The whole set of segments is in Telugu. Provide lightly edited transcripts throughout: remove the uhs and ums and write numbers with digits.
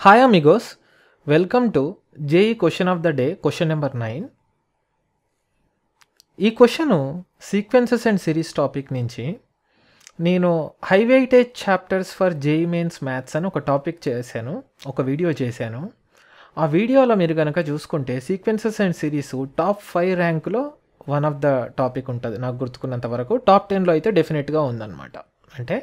Hi amigos, welcome to JE question of the day, question number 9. ఈ question sequences and series topic నుంచి నేను high weightage chapters for JEE mains maths అని ఒక టాపిక్ చేశాను, ఒక వీడియో చేశాను. ఆ వీడియోలో మీరు కనుక చూసుకుంటే సీక్వెన్సెస్ అండ్ సిరీస్ టాప్ 5 ర్యాంకులో వన్ ఆఫ్ ద టాపిక్ ఉంటుంది. నాకు గుర్తుకున్నంత వరకు టాప్ 10లో అయితే డెఫినెట్గా ఉందన్నమాట. అంటే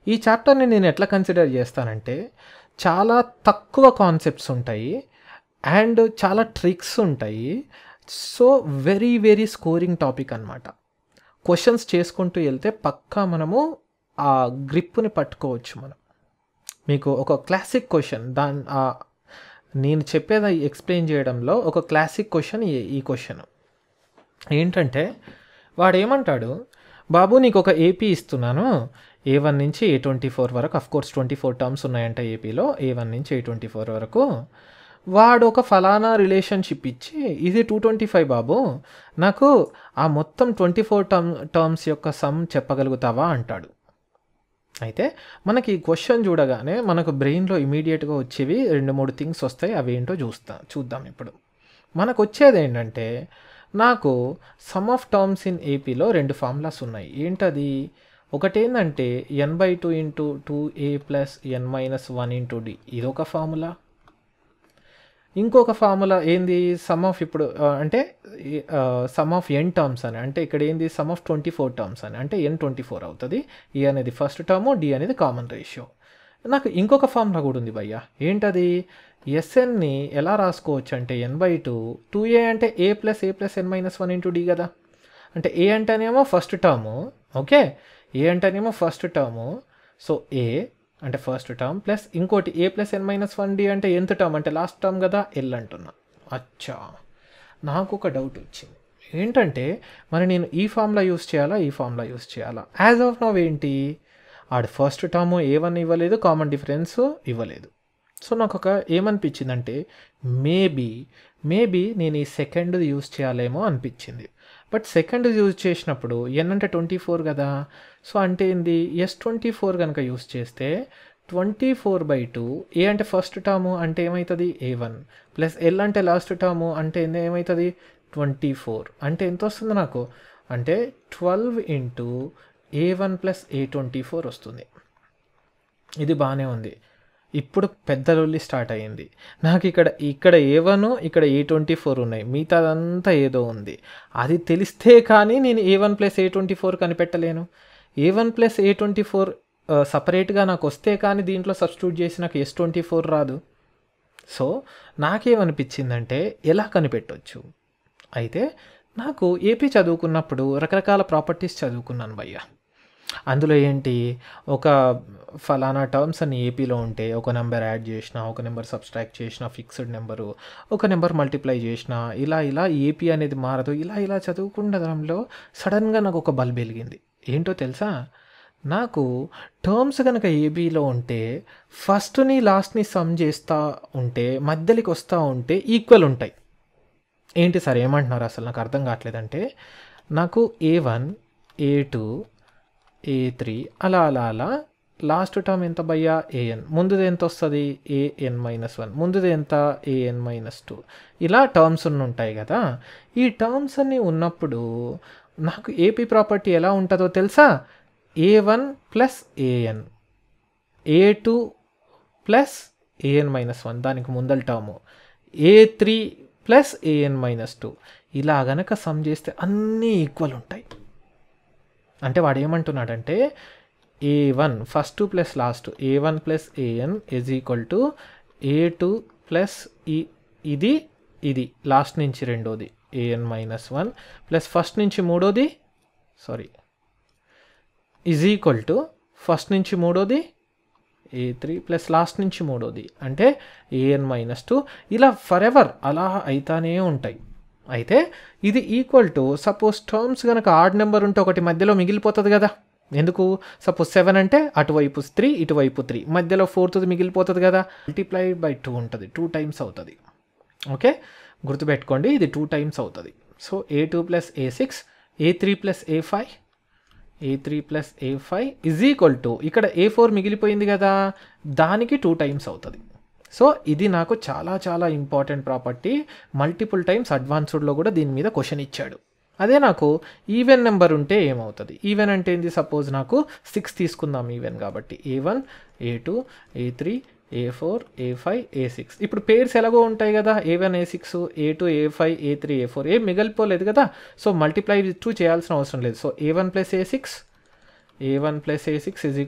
ఈ చాప్టర్ని నేను ఎట్లా కన్సిడర్ చేస్తానంటే చాలా తక్కువ కాన్సెప్ట్స్ ఉంటాయి అండ్ చాలా ట్రిక్స్ ఉంటాయి. సో వెరీ స్కోరింగ్ టాపిక్ అనమాట. క్వశ్చన్స్ చేసుకుంటూ వెళ్తే పక్కా మనము ఆ గ్రిప్ని పట్టుకోవచ్చు. మనం మీకు ఒక క్లాసిక్ క్వశ్చన్ నేను చెప్పేది ఎక్స్ప్లెయిన్ చేయడంలో ఒక క్లాసిక్ క్వశ్చన్ ఈ క్వశ్చన్ ఏంటంటే వాడు ఏమంటాడు, బాబు నీకు ఒక ఏపీ ఇస్తున్నాను, A1 నుంచి A24 వరకు. అఫ్కోర్స్ 24 టర్మ్స్ ఉన్నాయంట ఏపీలో, A1 నుంచి A24 వరకు. వాడు ఒక ఫలానా రిలేషన్షిప్ ఇచ్చి ఇది 225 బాబు, నాకు ఆ మొత్తం 24 టర్మ్స్ యొక్క సమ్ చెప్పగలుగుతావా అంటాడు. అయితే మనకి ఈ క్వశ్చన్ చూడగానే మనకు బ్రెయిన్లో ఇమీడియట్గా వచ్చేవి 2-3 థింగ్స్ వస్తాయి. అవి ఏంటో చూద్దాం. ఇప్పుడు మనకు వచ్చేది ఏంటంటే, నాకు సమ్ ఆఫ్ టర్మ్స్ ఇన్ ఏపీలో 2 ఫార్ములాస్ ఉన్నాయి. ఏంటది? ఒకటేంటంటే n/2 into 2a plus n-1 into d, ఇదొక ఫార్ములా. ఇంకొక ఫార్ములా ఏంది? సమ్ ఆఫ్ ఇప్పుడు అంటే సమ్ ఆఫ్ n టర్మ్స్ అని, అంటే ఇక్కడ ఏంది సమ్ ఆఫ్ 24 టర్మ్స్ అని, అంటే n24 అవుతుంది. ఏ అనేది ఫస్ట్ టర్ము, డి అనేది కామన్ రేషియో. నాకు ఇంకొక ఫార్ములా కూడా ఉంది భయ్య. ఏంటది? ఎస్ఎన్ని ఎలా రాసుకోవచ్చు అంటే n/2, 2a అంటే a plus n-1 into D కదా. అంటే ఏ అంటేనేమో ఫస్ట్ టర్ము, ఓకే, ఏ అంటేనేమో ఫస్ట్ టర్ము. సో ఏ అంటే ఫస్ట్ టర్మ్ ప్లస్ ఇంకోటి a ప్లస్ n-1 డి అంటే nth టర్మ్, అంటే లాస్ట్ టర్మ్ కదా, ఎల్ అంటున్నా. అచ్చా, నాకు ఒక డౌట్ వచ్చింది. ఏంటంటే మరి నేను ఈ ఫార్ములా యూస్ చేయాలా, ఈ ఫార్ములా యూస్ చేయాలా? యాజ్ ఆఫ్ నౌ ఏంటి, ఆడు ఫస్ట్ టర్మ్ A1 ఇవ్వలేదు, కామన్ డిఫరెన్స్ ఇవ్వలేదు. సో నాకు ఒక ఏమనిపించిందంటే మేబీ నేను ఈ సెకండ్ యూస్ చేయాలేమో అనిపించింది. బట్ సెకండ్ యూజ్ చేసినప్పుడు n అంటే 24 కదా. సో అంటే ఏంది, S24 కనుక యూస్ చేస్తే 24/2, ఏ అంటే ఫస్ట్ టర్ము అంటే ఏమవుతుంది A1 ప్లస్ ఎల్ అంటే లాస్ట్ టర్ము అంటే ఏమవుతుంది 24, అంటే ఎంత వస్తుంది నాకు అంటే 12 ఇంటూ A1 ప్లస్ A24 వస్తుంది. ఇది బాగానే ఉంది. ఇప్పుడు పెద్ద లొల్లి స్టార్ట్ అయ్యింది నాకు. ఇక్కడ A1 ఇక్కడ A24 ఉన్నాయి, మిగతాదంతా ఏదో ఉంది. అది తెలిస్తే కానీ నేను A1 plus A24 కనిపెట్టలేను. A1 plus A24 సపరేట్గా నాకు వస్తే కానీ దీంట్లో సబ్స్టిట్యూట్ చేసి నాకు S24 రాదు. సో నాకేమనిపించిందంటే ఎలా కనిపెట్టవచ్చు. అయితే నాకు ఏపీ చదువుకున్నప్పుడు రకరకాల ప్రాపర్టీస్ చదువుకున్నాను భయ్య. అందులో ఏంటి, ఒక ఫలానా టర్మ్స్ అని ఏపీలో ఉంటే ఒక నెంబర్ యాడ్ చేసిన, ఒక నెంబర్ సబ్స్ట్రాక్ట్ చేసిన, ఫిక్స్డ్ నెంబరు, ఒక నెంబర్ మల్టిప్లై చేసిన, ఇలా ఏపీ అనేది మారదు. ఇలా చదువుకుండడంలో సడన్గా నాకు ఒక బల్బ్ వెలిగింది. ఏంటో తెలుసా, నాకు టర్మ్స్ కనుక ఏబీలో ఉంటే ఫస్ట్ని లాస్ట్ని సమ్ చేస్తూ ఉంటే మధ్యలోకి వస్తూ ఉంటే ఈక్వల్ ఉంటాయి. ఏంటి సార్ ఏమంటున్నారు అసలు నాకు అర్థం కావట్లేదంటే, నాకు A1, A2, A3 అలా లాస్ట్ టర్మ్ ఎంత భయ్యా an, ముందుది ఎంత వస్తుంది an-1, ముందుది ఎంత an-2, ఇలా టర్మ్స్ ఉంటాయి కదా. ఈ టర్మ్స్ అన్నీ ఉన్నప్పుడు నాకు ఏపీ ప్రాపర్టీ ఎలా ఉంటుందో తెలుసా, A1 plus an, A2 plus an-1 దానికి ముందల టర్ము, A3 ప్లస్ an-2, ఇలా గనక సమ్ చేస్తే అన్నీ ఈక్వల్ ఉంటాయి. అంటే వాడు ఏమంటున్నాడంటే A1 first plus last, A1 plus an is equal to A2 plus ఇది లాస్ట్ నుంచి రెండోది an-1 ప్లస్ ఫస్ట్ నుంచి మూడోది ఈజ్ ఈక్వల్ టు ఫస్ట్ నుంచి మూడోది A3 ప్లస్ లాస్ట్ నుంచి మూడోది అంటే an-2, ఇలా ఫర్ ఎవర్ అలా అయితానే ఉంటాయి. అయితే ఇది ఈక్వల్ టు సపోజ్ టర్మ్స్ కనుక ఆడ్ నెంబర్ ఉంటే ఒకటి మధ్యలో మిగిలిపోతుంది కదా. ఎందుకు, సపోజ్ 7 అంటే అటువైపు 3 ఇటువైపు 3, మధ్యలో 4th మిగిలిపోతుంది కదా. మల్టిప్లైడ్ బై 2 ఉంటుంది, 2 టైమ్స్ అవుతుంది. ఓకే, గుర్తుపెట్టుకోండి, ఇది 2 టైమ్స్ అవుతుంది. So A2 plus A6, A3 plus A5 is equal to ఇక్కడ A4 మిగిలిపోయింది కదా, దానికి 2 టైమ్స్ అవుతుంది. సో ఇది నాకు చాలా చాలా ఇంపార్టెంట్ ప్రాపర్టీ. మల్టిపుల్ టైమ్స్ అడ్వాన్స్డ్లో కూడా దీని మీద క్వశ్చన్ ఇచ్చాడు. అదే నాకు ఈవెన్ నెంబర్ ఉంటే ఏమవుతుంది? ఈవెన్ అంటే ఏంది? సపోజ్ నాకు 6 తీసుకుందాం ఈవెన్ కాబట్టి. A1, A2, A3, A4, A5, A6. ఇప్పుడు పేర్స్ ఎలాగో ఉంటాయి కదా, A1, A6, A2, A5, A3, A4. ఏం మిగిలిపోలేదు కదా. సో మల్టిప్లై 2 చేయాల్సిన అవసరం లేదు. So A1 + A6, A1 + A6 =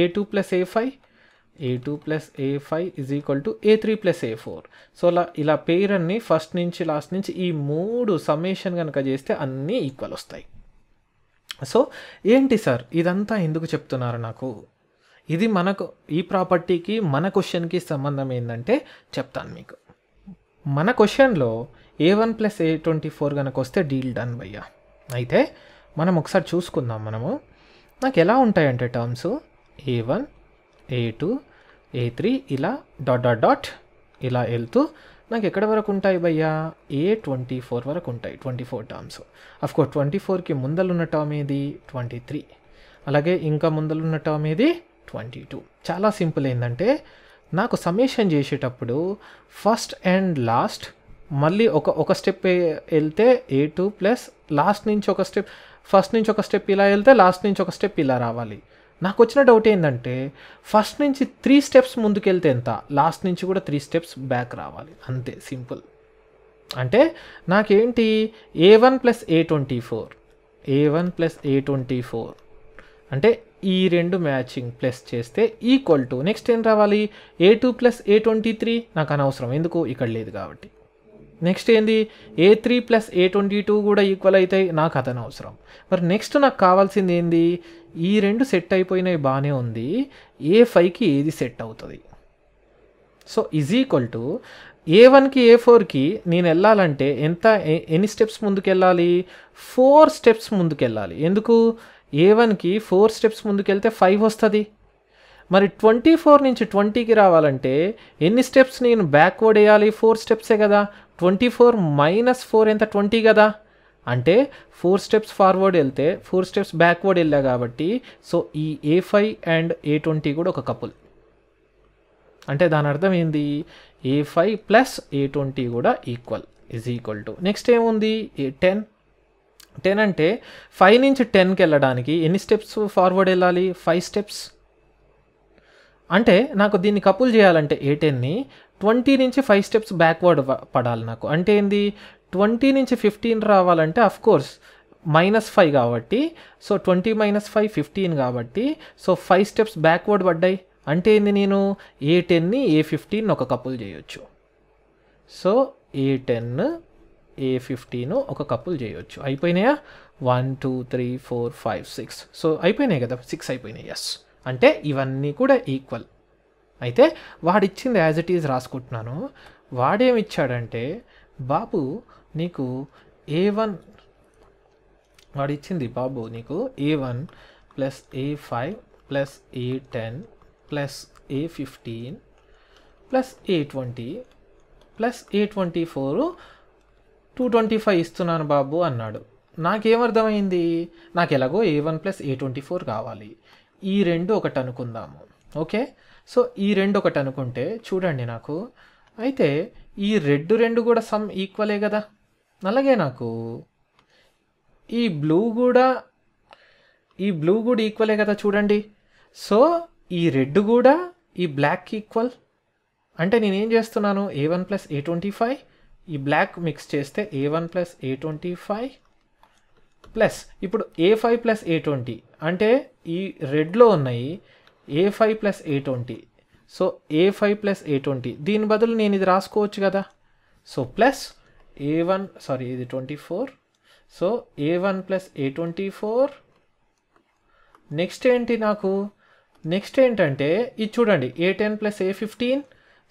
A2 + A5, A2 + A5 = A3 + A4. So ఇలా పేర్ అన్ని ఫస్ట్ నుంచి లాస్ట్ నుంచి ఈ 3 సమ్మేషన్ కనుక చేస్తే అన్నీ ఈక్వల్ వస్తాయి. సో ఏంటి సార్ ఇదంతా ఎందుకు చెప్తున్నారు నాకు? ఇది మనకు ఈ ప్రాపర్టీకి మన క్వశ్చన్కి సంబంధం ఏంటంటే చెప్తాను మీకు. మన క్వశ్చన్లో A1 + A24 కనుక వస్తే డీల్ డన్ భయ్యా. అయితే మనం ఒకసారి చూసుకుందాం. నాకు ఎలా ఉంటాయంటే టర్మ్స్ A1, A2, A3 ఇలా డాట్ ఇలా వెళ్తూ నాకు ఎక్కడి వరకు ఉంటాయి భయ్యా? A24 వరకు ఉంటాయి. 24 టర్మ్స్. అఫ్కోర్స్ 24కి ముందలున్న టర్మ్ ఏది? 23. అలాగే ఇంకా ముందలున్న టర్మ్ ఏది? 22. చాలా సింపుల్. ఏంటంటే నాకు సమ్మేషన్ చేసేటప్పుడు ఫస్ట్ అండ్ లాస్ట్ మళ్ళీ ఒక స్టెప్ వెళ్తే A2 ప్లస్ లాస్ట్ నుంచి ఒక స్టెప్, ఫస్ట్ నుంచి ఒక స్టెప్ ఇలా వెళ్తే లాస్ట్ నుంచి ఒక స్టెప్ ఇలా రావాలి. నాకు వచ్చిన డౌట్ ఏంటంటే ఫస్ట్ నుంచి 3 స్టెప్స్ ముందుకెళ్తే ఎంత, లాస్ట్ నుంచి కూడా 3 స్టెప్స్ బ్యాక్ రావాలి. అంతే సింపుల్. అంటే నాకేంటి A1 + A24, A1 + A24 అంటే ఈ రెండు మ్యాచింగ్ ప్లస్ చేస్తే ఈక్వల్ టు నెక్స్ట్ ఏం రావాలి? A2 + A23. నాకు అనవసరం, ఎందుకు? ఇక్కడ లేదు కాబట్టి. నెక్స్ట్ ఏంది? A3 + A22 కూడా ఈక్వల్ అవుతాయి. నాకు అతను అవసరం. మరి నెక్స్ట్ నాకు కావాల్సింది ఏంది? ఈ రెండు సెట్ అయిపోయినాయి, బాగానే ఉంది. A5కి ఏది సెట్ అవుతుంది? సో = A1కి A4కి నేను వెళ్ళాలంటే ఎన్ని స్టెప్స్ ముందుకు వెళ్ళాలి? 4 స్టెప్స్ ముందుకు వెళ్ళాలి. ఎందుకు? A1కి 4 స్టెప్స్ ముందుకెళ్తే 5 వస్తుంది. మరి 24 నుంచి 20కి రావాలంటే ఎన్ని స్టెప్స్ నేను బ్యాక్వర్డ్ వేయాలి? 4 స్టెప్సే కదా. 24 - 4 ఎంత? 20 కదా. అంటే 4 స్టెప్స్ ఫార్వర్డ్ వెళ్తే 4 స్టెప్స్ బ్యాక్వర్డ్ వెళ్ళా కాబట్టి సో ఈ A5 అండ్ A20 కూడా ఒక కపుల్. అంటే దాని అర్థం ఏంది? A5 + A20 కూడా ఈక్వల్ = నెక్స్ట్ ఏముంది? A10 అంటే 5 నుంచి 10కి వెళ్ళడానికి ఎన్ని స్టెప్స్ ఫార్వర్డ్ వెళ్ళాలి? 5 స్టెప్స్. అంటే నాకు దీన్ని కపుల్ చేయాలంటే A10ని 20 నుంచి 5 స్టెప్స్ బ్యాక్వర్డ్ పడాలి నాకు. అంటే ఏంది? 20 నుంచి 15 రావాలంటే అఫ్కోర్స్ -5 కాబట్టి సో 20 - 5 15 కాబట్టి సో 5 స్టెప్స్ బ్యాక్వర్డ్ పడ్డాయి. అంటే ఏంది? నేను A10ని A15 ఒక కపుల్ చేయొచ్చు. సో A10 A15 ఒక కపుల్ చేయొచ్చు. అయిపోయినాయా? 1 2 3 4 5 6. సో అయిపోయినాయి కదా, 6 అయిపోయినాయి. ఎస్. అంటే ఇవన్నీ కూడా ఈక్వల్. అయితే వాడిచ్చింది యాజ్ ఇట్ ఈజ్ రాసుకుంటున్నాను. వాడేమిచ్చాడంటే బాబు నీకు A1 వాడిచ్చింది బాబు నీకు A1 + A5 + A10 + A15 + A20 + A24 225 ఇస్తున్నాను బాబు అన్నాడు. నాకేమర్థమైంది? నాకు ఎలాగో A1 + A24 కావాలి. ఈ రెండు ఒకటి అనుకుందాము. ఓకే. సో ఈ రెండు ఒకటి అనుకుంటే చూడండి నాకు అయితే ఈ రెండు కూడా సమ్ ఈక్వలే కదా. అలాగే నాకు ఈ బ్లూ కూడా ఈక్వలే కదా చూడండి. సో ఈ రెడ్ కూడా ఈ బ్లాక్ ఈక్వల్. అంటే నేనేం చేస్తున్నాను? A1 + A25 ఈ బ్లాక్ మిక్స్ చేస్తే A1 + A25 ప్లస్ ఇప్పుడు A5 + A20 అంటే ఈ రెడ్లో ఉన్నాయి A5 + A20. So A5 + A20 దీని బదులు నేను ఇది రాసుకోవచ్చు కదా. సో ప్లస్ A1 ఇది 24. So A1 + A24. నెక్స్ట్ ఏంటి నాకు? నెక్స్ట్ ఏంటంటే ఇది చూడండి A10 + A15.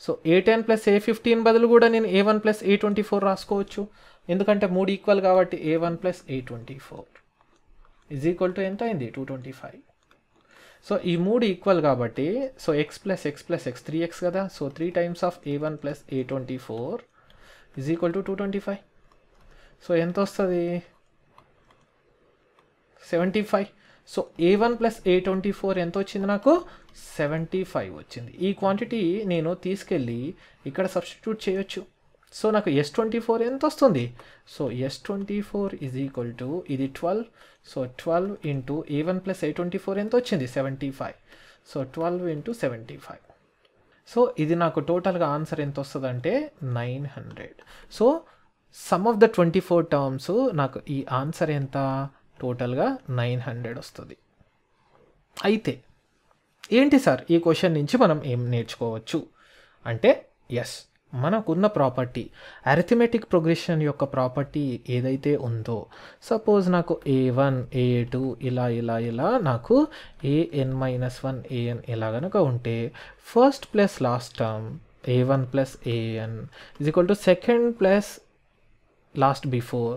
So A10 + A15 బదులు కూడా నేను A1 + A24 రాసుకోవచ్చు. ఎందుకంటే 3 ఈక్వల్ కాబట్టి A1 + A24 = ఎంత అయింది? 225. సో ఈ 3 ఈక్వల్ కాబట్టి so x + x + x 3x కదా. So 3 times of A1 + A24 = 225. So ఎంత వస్తుంది? 75. సో A1 ప్లస్ A24 ఎంత వచ్చింది నాకు? 75 వచ్చింది. ఈ క్వాంటిటీ నేను తీసుకెళ్ళి ఇక్కడ సబ్స్టిట్యూట్ చేయొచ్చు. సో నాకు S24 ఎంత వస్తుంది? So S24 is equal to ఇది 12. So 12 into A1 plus A24 ఎంత వచ్చింది? 75. So 12 into 75. సో ఇది నాకు టోటల్గా ఆన్సర్ ఎంత వస్తుందంటే 900. So some of the 24 terms నాకు ఈ ఆన్సర్ ఎంత? టోటల్గా 900 వస్తుంది. అయితే ఏంటి సార్ ఈ క్వశ్చన్ నుంచి మనం ఏం నేర్చుకోవచ్చు అంటే, ఎస్, మనకున్న ప్రాపర్టీ అరిథమెటిక్ ప్రోగ్రెషన్ యొక్క ప్రాపర్టీ ఏదైతే ఉందో, సపోజ్ నాకు A1 A2 ఇలా ఇలా ఇలా నాకు an-1 an ఇలా కనుక ఉంటే first plus last term A1 plus an is equal to second plus last before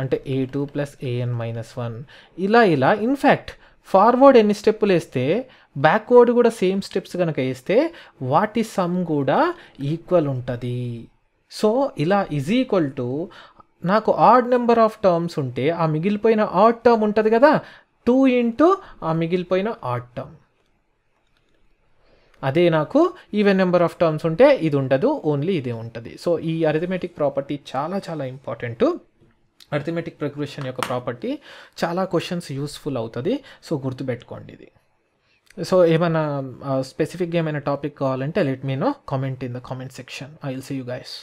అంటే A2 ప్లస్ an-1 ఇలా ఇలా. ఇన్ఫ్యాక్ట్ ఫార్వర్డ్ ఎన్ని స్టెప్పులు వేస్తే బ్యాక్వర్డ్ కూడా సేమ్ స్టెప్స్ కనుక వేస్తే వాటి సమ్ కూడా ఈక్వల్ ఉంటుంది. సో ఇలా ఈజ్ ఈక్వల్ టు నాకు ఆడ్ నెంబర్ ఆఫ్ టర్మ్స్ ఉంటే ఆ మిగిలిపోయిన ఆడ్ టర్మ్ ఉంటుంది కదా, 2 ఇంటూ ఆ మిగిలిపోయిన ఆడ్ టర్మ్. అదే నాకు ఈవెన్ నెంబర్ ఆఫ్ టర్మ్స్ ఉంటే ఇది ఉండదు, ఓన్లీ ఇదే ఉంటుంది. సో ఈ అరిథమెటిక్ ప్రాపర్టీ చాలా చాలా ఇంపార్టెంట్. అరిథమెటిక్ ప్రోగ్రెషన్ యొక్క ప్రాపర్టీ చాలా క్వశ్చన్స్ యూస్ఫుల్ అవుతుంది. సో గుర్తుపెట్టుకోండి ఇది. సో ఏమైనా స్పెసిఫిక్గా ఏమైనా టాపిక్ కావాలంటే let me know, comment in the comment section. I will see you guys.